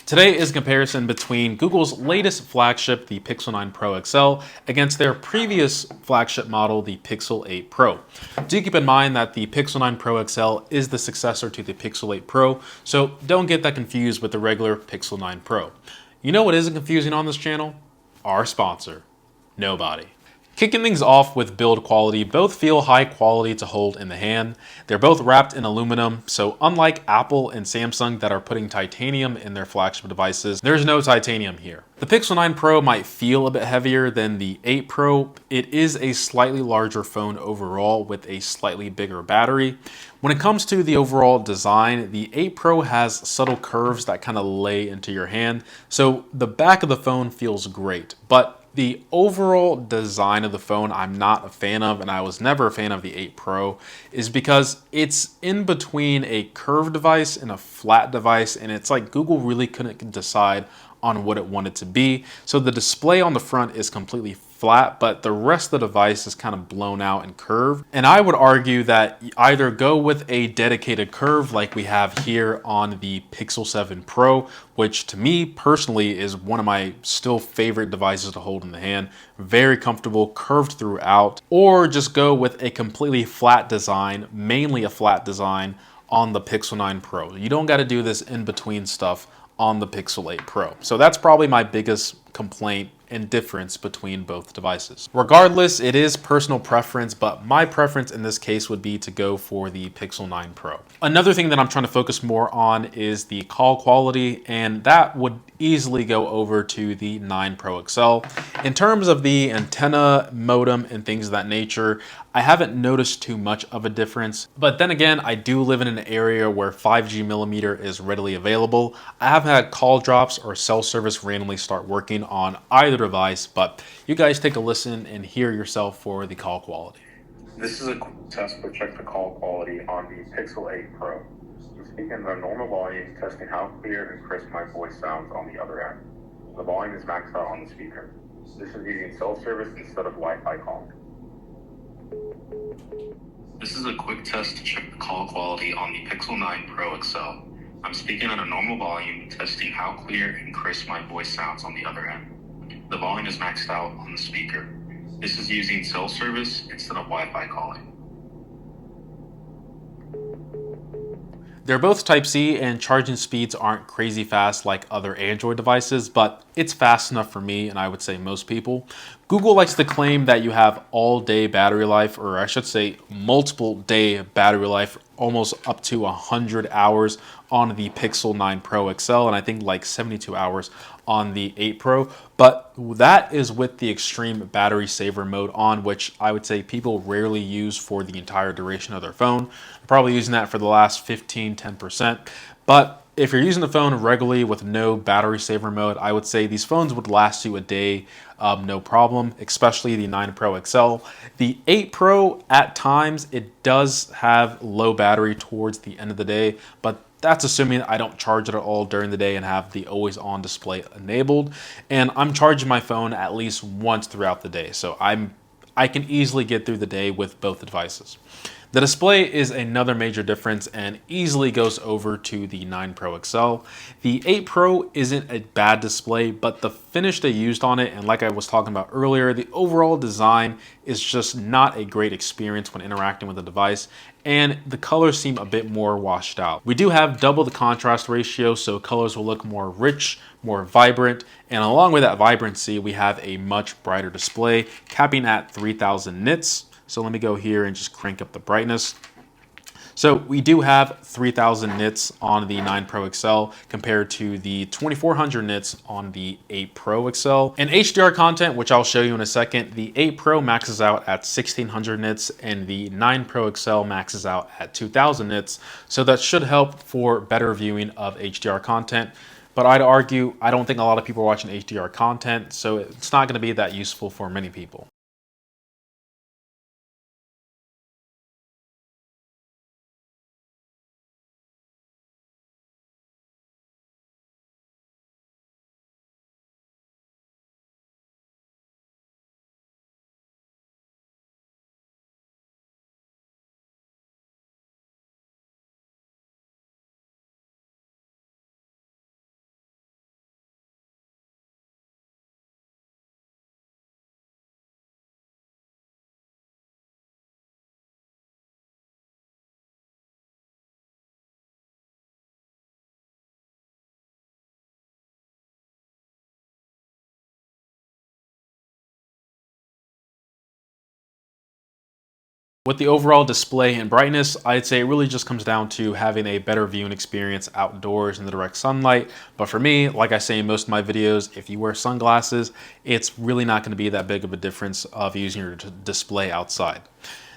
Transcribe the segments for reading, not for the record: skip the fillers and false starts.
Today is a comparison between Google's latest flagship, the Pixel 9 Pro XL, against their previous flagship model, the Pixel 8 Pro. Do keep in mind that the Pixel 9 Pro XL is the successor to the Pixel 8 Pro, so don't get that confused with the regular Pixel 9 Pro. You know what isn't confusing on this channel? Our sponsor, nobody. Kicking things off with build quality, both feel high quality to hold in the hand. They're both wrapped in aluminum, so unlike Apple and Samsung that are putting titanium in their flagship devices, there's no titanium here. The Pixel 9 Pro might feel a bit heavier than the 8 Pro. It is a slightly larger phone overall with a slightly bigger battery. When it comes to the overall design, the 8 Pro has subtle curves that kind of lay into your hand, so the back of the phone feels great, but the overall design of the phone I'm not a fan of, and I was never a fan of the 8 Pro, is because it's in between a curved device and a flat device, and it's like Google really couldn't decide on what it wanted to be. So the display on the front is completely flat, but the rest of the device is kind of blown out and curved. And I would argue that either go with a dedicated curve like we have here on the Pixel 7 Pro, which to me personally is one of my still favorite devices to hold in the hand. Very comfortable, curved throughout, or just go with a completely flat design, mainly a flat design on the Pixel 9 Pro. You don't got to do this in between stuff on the Pixel 8 Pro. So that's probably my biggest complaint and difference between both devices. Regardless, it is personal preference, but my preference in this case would be to go for the Pixel 9 Pro. Another thing that I'm trying to focus more on is the call quality, and that would easily go over to the 9 Pro XL. In terms of the antenna, modem, and things of that nature, I haven't noticed too much of a difference, but then again, I do live in an area where 5G millimeter is readily available. I haven't had call drops or cell service randomly start working on either device, but you guys take a listen and hear yourself for the call quality. This is a quick test to check the call quality on the Pixel 8 Pro. I'm speaking at a normal volume, testing how clear and crisp my voice sounds on the other end. The volume is maxed out on the speaker. This is using cell service instead of Wi-Fi calling. This is a quick test to check the call quality on the Pixel 9 Pro XL. I'm speaking at a normal volume, testing how clear and crisp my voice sounds on the other end. The volume is maxed out on the speaker. This is using cell service instead of Wi-Fi calling. They're both Type-C and charging speeds aren't crazy fast like other Android devices, but it's fast enough for me and I would say most people. Google likes to claim that you have all-day battery life, or I should say multiple day battery life, almost up to 100 hours on the Pixel 9 Pro XL, and I think like 72 hours on the 8 Pro, but that is with the extreme battery saver mode on, which I would say people rarely use for the entire duration of their phone. They're probably using that for the last 10%. But if you're using the phone regularly with no battery saver mode, I would say these phones would last you a day, no problem, especially the 9 Pro XL. The 8 Pro, at times, it does have low battery towards the end of the day, but that's assuming I don't charge it at all during the day and have the always on display enabled. And I'm charging my phone at least once throughout the day. So I can easily get through the day with both devices. The display is another major difference and easily goes over to the 9 Pro XL. The 8 Pro isn't a bad display, but the finish they used on it, and like I was talking about earlier, the overall design is just not a great experience when interacting with the device, and the colors seem a bit more washed out. We do have double the contrast ratio, so colors will look more rich, more vibrant, and along with that vibrancy, we have a much brighter display, capping at 3000 nits. So let me go here and just crank up the brightness. So we do have 3000 nits on the 9 Pro XL compared to the 2400 nits on the 8 Pro XL. And HDR content, which I'll show you in a second, the 8 Pro maxes out at 1600 nits and the 9 Pro XL maxes out at 2000 nits. So that should help for better viewing of HDR content. But I'd argue, I don't think a lot of people are watching HDR content, so it's not going to be that useful for many people. With the overall display and brightness, I'd say it really just comes down to having a better viewing experience outdoors in the direct sunlight. But for me, like I say in most of my videos, if you wear sunglasses, it's really not going to be that big of a difference of using your display outside.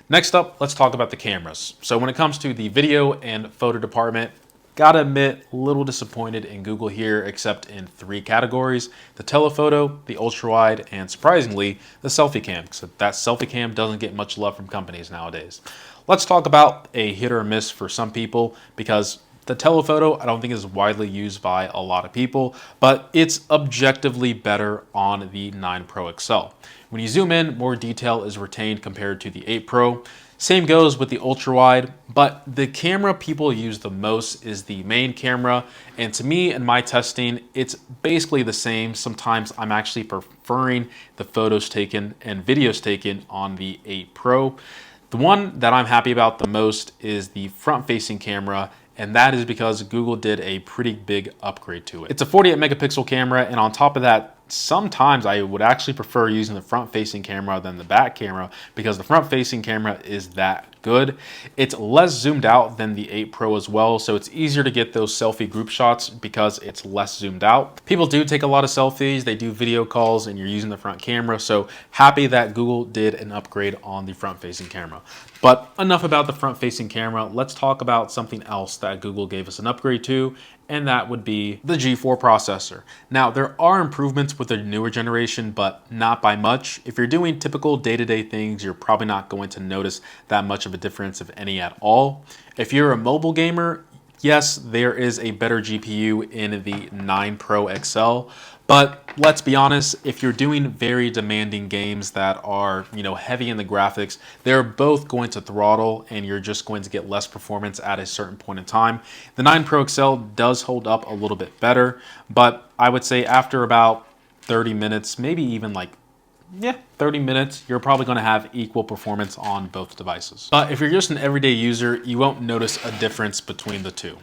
Next up, let's talk about the cameras. So when it comes to the video and photo department, gotta admit, a little disappointed in Google here, except in 3 categories: the telephoto, the ultra wide, and surprisingly, the selfie cam. So that selfie cam doesn't get much love from companies nowadays. Let's talk about a hit or miss for some people, because the telephoto I don't think is widely used by a lot of people, but it's objectively better on the 9 Pro XL. When you zoom in, more detail is retained compared to the 8 Pro. Same goes with the ultra wide, but the camera people use the most is the main camera. And to me, in my testing, it's basically the same. Sometimes I'm actually preferring the photos taken and videos taken on the 8 Pro. The one that I'm happy about the most is the front-facing camera, and that is because Google did a pretty big upgrade to it. It's a 48 megapixel camera, and on top of that, sometimes I would actually prefer using the front-facing camera than the back camera, because the front-facing camera is that good. It's less zoomed out than the 8 Pro as well, so it's easier to get those selfie group shots because it's less zoomed out. People do take a lot of selfies, they do video calls, and you're using the front camera, so happy that Google did an upgrade on the front-facing camera. But enough about the front-facing camera. Let's talk about something else that Google gave us an upgrade to, and that would be the G4 processor. Now, there are improvements with the newer generation, but not by much. If you're doing typical day-to-day things, you're probably not going to notice that much of a difference, if any at all. If you're a mobile gamer, yes, there is a better GPU in the 9 Pro XL, but let's be honest, if you're doing very demanding games that are, heavy in the graphics, they're both going to throttle and you're just going to get less performance at a certain point in time. The 9 Pro XL does hold up a little bit better, but I would say after about 30 minutes, maybe even 30 minutes, you're probably going to have equal performance on both devices. But if you're just an everyday user, you won't notice a difference between the two.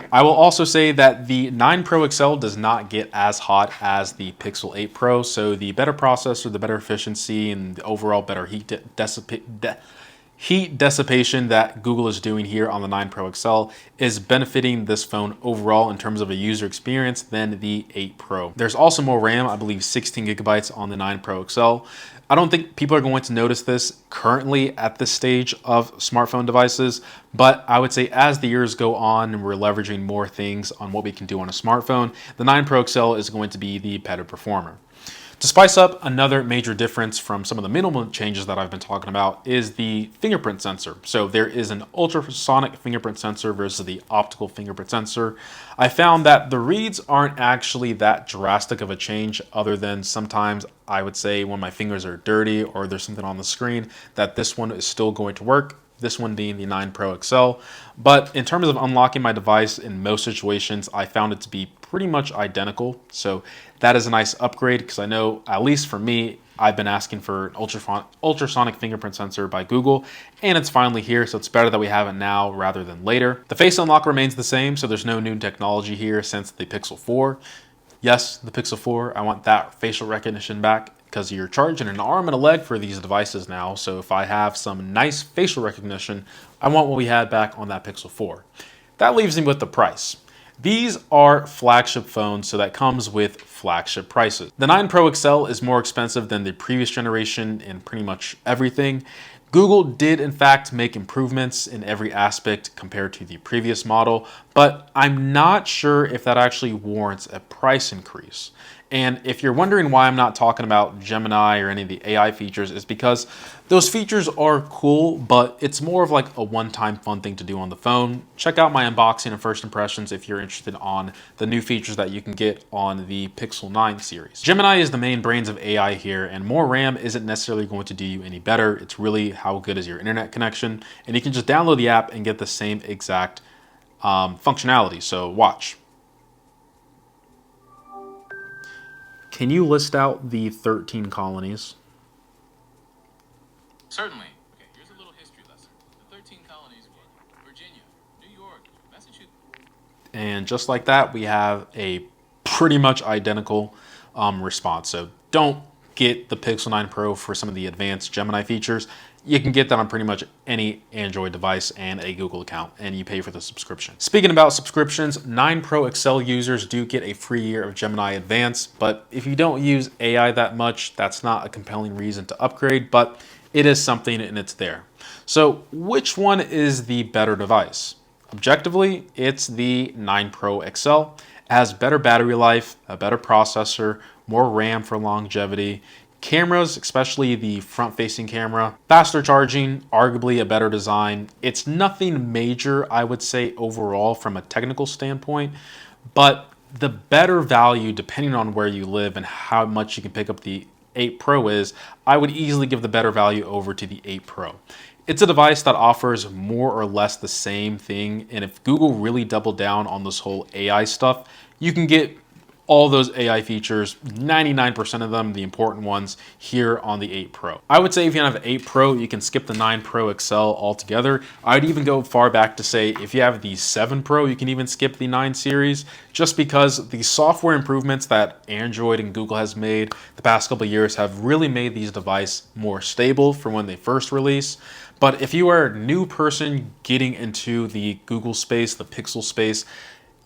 I will also say that the 9 Pro XL does not get as hot as the Pixel 8 Pro, so the better processor, the better efficiency, and the overall better heat dissipation that Google is doing here on the 9 Pro XL is benefiting this phone overall in terms of a user experience than the 8 Pro. There's also more RAM, I believe 16 gigabytes on the 9 Pro XL. I don't think people are going to notice this currently at this stage of smartphone devices, but I would say as the years go on and we're leveraging more things on what we can do on a smartphone, the 9 Pro XL is going to be the better performer. To spice up, another major difference from some of the minimal changes that I've been talking about is the fingerprint sensor. So there is an ultrasonic fingerprint sensor versus the optical fingerprint sensor. I found that the reads aren't actually that drastic of a change, other than sometimes I would say when my fingers are dirty or there's something on the screen, that this one is still going to work. This one being the 9 Pro XL. But in terms of unlocking my device in most situations, I found it to be pretty much identical. So that is a nice upgrade, because I know, at least for me, I've been asking for an ultrasonic fingerprint sensor by Google, and it's finally here, so it's better that we have it now rather than later. The face unlock remains the same, so there's no new technology here since the Pixel 4. Yes, the Pixel 4, I want that facial recognition back, because you're charging an arm and a leg for these devices now. So if I have some nice facial recognition, I want what we had back on that Pixel 4. That leaves me with the price. These are flagship phones, so that comes with flagship prices. The 9 Pro XL is more expensive than the previous generation in pretty much everything. Google did in fact make improvements in every aspect compared to the previous model, but I'm not sure if that actually warrants a price increase. And if you're wondering why I'm not talking about Gemini or any of the AI features, is because those features are cool, but it's more of like a one-time fun thing to do on the phone. Check out my unboxing and first impressions if you're interested on the new features that you can get on the Pixel 9 series. Gemini is the main brains of AI here, and more RAM isn't necessarily going to do you any better. It's really how good is your internet connection, and you can just download the app and get the same exact functionality. So watch. Can you list out the 13 colonies? Certainly. Okay, here's a little history lesson. The 13 colonies were Virginia, New York, Massachusetts. And just like that, we have a pretty much identical response. So don't get the Pixel 9 Pro for some of the advanced Gemini features. You can get that on pretty much any Android device and a Google account, and you pay for the subscription. Speaking about subscriptions, 9 Pro XL users do get a free year of Gemini Advanced, but if you don't use AI that much, that's not a compelling reason to upgrade, but it is something and it's there. So which one is the better device? Objectively, it's the 9 Pro XL. It has better battery life, a better processor, more RAM for longevity, cameras, especially the front-facing camera, faster charging, arguably a better design. It's nothing major, I would say, overall from a technical standpoint, but the better value, depending on where you live and how much you can pick up the 8 Pro is, I would easily give the better value over to the 8 Pro. It's a device that offers more or less the same thing, and if Google really doubled down on this whole AI stuff, you can get all those AI features, 99% of them, the important ones, here on the 8 Pro. I would say if you have an 8 Pro, you can skip the 9 Pro XL altogether. I'd even go far back to say if you have the 7 Pro, you can even skip the 9 series, just because the software improvements that Android and Google has made the past couple of years have really made these devices more stable from when they first released. But if you are a new person getting into the Google space, the Pixel space,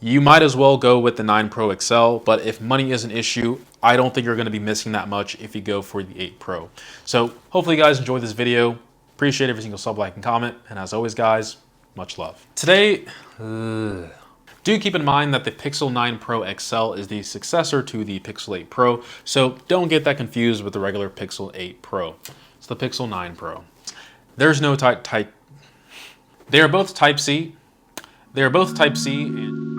you might as well go with the 9 Pro XL, but if money is an issue, I don't think you're going to be missing that much if you go for the 8 Pro. So hopefully you guys enjoyed this video. Appreciate every single sub, like, and comment. And as always, guys, much love. Today, do keep in mind that the Pixel 9 Pro XL is the successor to the Pixel 8 Pro, so don't get that confused with the regular Pixel 8 Pro. It's the Pixel 9 Pro. There's no type. They are both Type-C. They are both Type-C.